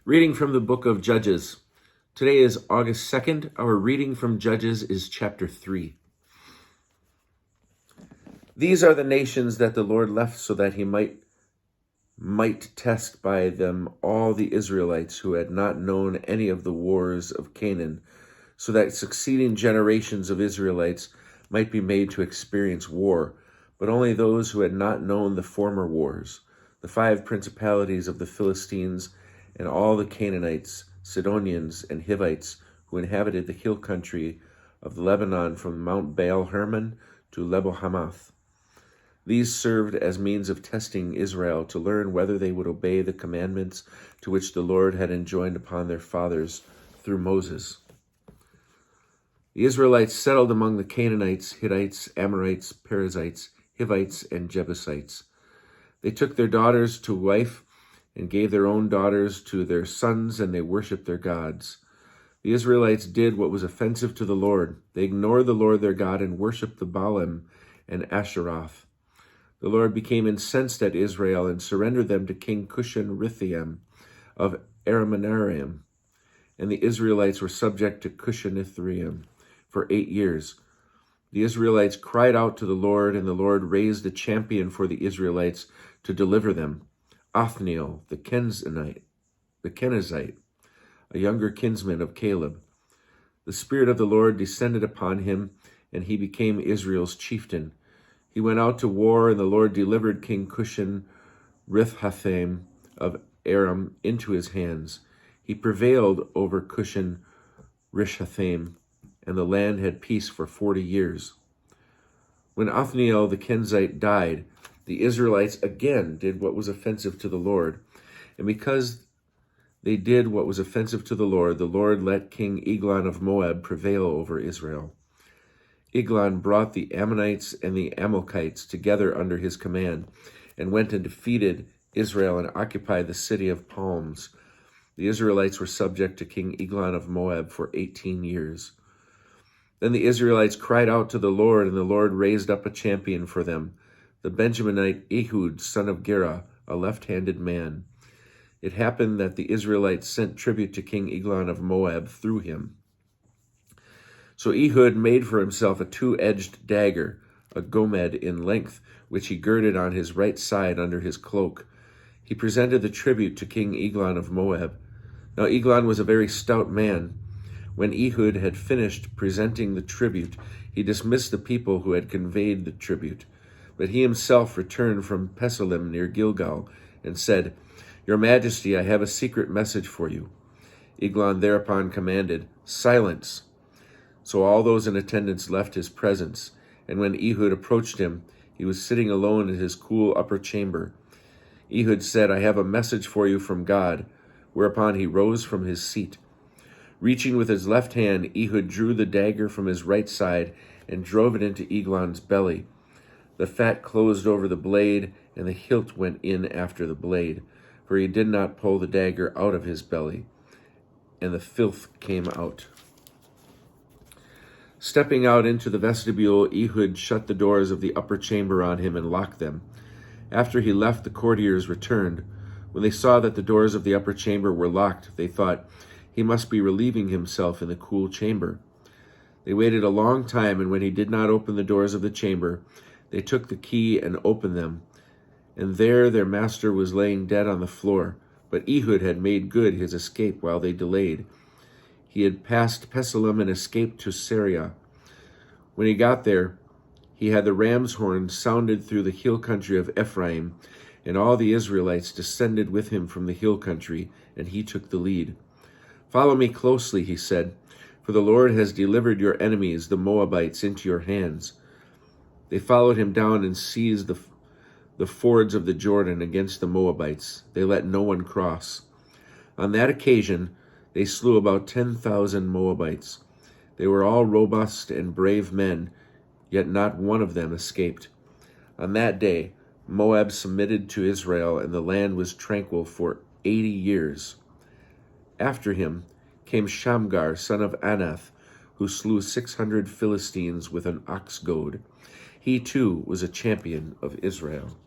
Reading from the book of Judges. Today is August 2nd. Our reading from Judges is chapter 3. These are the nations that the Lord left so that he might test by them all the Israelites who had not known any of the wars of Canaan, so that succeeding generations of Israelites might be made to experience war, but only those who had not known the former wars, the 5 principalities of the Philistines, and all the Canaanites, Sidonians, and Hivites who inhabited the hill country of Lebanon from Mount Baal Hermon to Lebo Hamath. These served as means of testing Israel to learn whether they would obey the commandments to which the Lord had enjoined upon their fathers through Moses. The Israelites settled among the Canaanites, Hittites, Amorites, Perizzites, Hivites, and Jebusites. They took their daughters to wife and gave their own daughters to their sons, and they worshipped their gods. The Israelites did what was offensive to the Lord. They ignored the Lord their God and worshipped the Baalim and Asheroth. The Lord became incensed at Israel and surrendered them to King Cushan-Rithraim of Aram-naharaim, and the Israelites were subject to Cushan-Rithraim for 8 years. The Israelites cried out to the Lord, and the Lord raised a champion for the Israelites to deliver them, Othniel, the Kenizzite, a younger kinsman of Caleb. The Spirit of the Lord descended upon him, and he became Israel's chieftain. He went out to war, and the Lord delivered King Cushan-Rithraim of Aram into his hands. He prevailed over Cushan-Rithraim, and the land had peace for 40 years. When Othniel the Kenizzite died, the Israelites again did what was offensive to the Lord. And because they did what was offensive to the Lord let King Eglon of Moab prevail over Israel. Eglon brought the Ammonites and the Amalekites together under his command, and went and defeated Israel and occupied the city of palms. The Israelites were subject to King Eglon of Moab for 18 years. Then the Israelites cried out to the Lord, and the Lord raised up a champion for them, the Benjaminite Ehud, son of Gera, a left-handed man. It happened that the Israelites sent tribute to King Eglon of Moab through him. So Ehud made for himself a 2-edged dagger, a gomed in length, which he girded on his right side under his cloak. He presented the tribute to King Eglon of Moab. Now Eglon was a very stout man. When Ehud had finished presenting the tribute, he dismissed the people who had conveyed the tribute. But he himself returned from Pesalim near Gilgal and said, "Your Majesty, I have a secret message for you." Eglon thereupon commanded, "Silence!" So all those in attendance left his presence, and when Ehud approached him, he was sitting alone in his cool upper chamber. Ehud said, "I have a message for you from God," whereupon he rose from his seat. Reaching with his left hand, Ehud drew the dagger from his right side and drove it into Eglon's belly. The fat closed over the blade, and the hilt went in after the blade, for he did not pull the dagger out of his belly, and the filth came out. Stepping out into the vestibule, Ehud shut the doors of the upper chamber on him and locked them. After he left, the courtiers returned. When they saw that the doors of the upper chamber were locked, they thought, "He must be relieving himself in the cool chamber." They waited a long time, and when he did not open the doors of the chamber, they took the key and opened them, and there their master was laying dead on the floor. But Ehud had made good his escape while they delayed. He had passed Pesalim and escaped to Syria. When he got there, he had the ram's horn sounded through the hill country of Ephraim, and all the Israelites descended with him from the hill country, and he took the lead. "Follow me closely," he said, "for the Lord has delivered your enemies, the Moabites, into your hands." They followed him down and seized the fords of the Jordan against the Moabites. They let no one cross. On that occasion, they slew about 10,000 Moabites. They were all robust and brave men, yet not one of them escaped. On that day, Moab submitted to Israel, and the land was tranquil for 80 years. After him came Shamgar, son of Anath, who slew 600 Philistines with an ox goad. He too was a champion of Israel.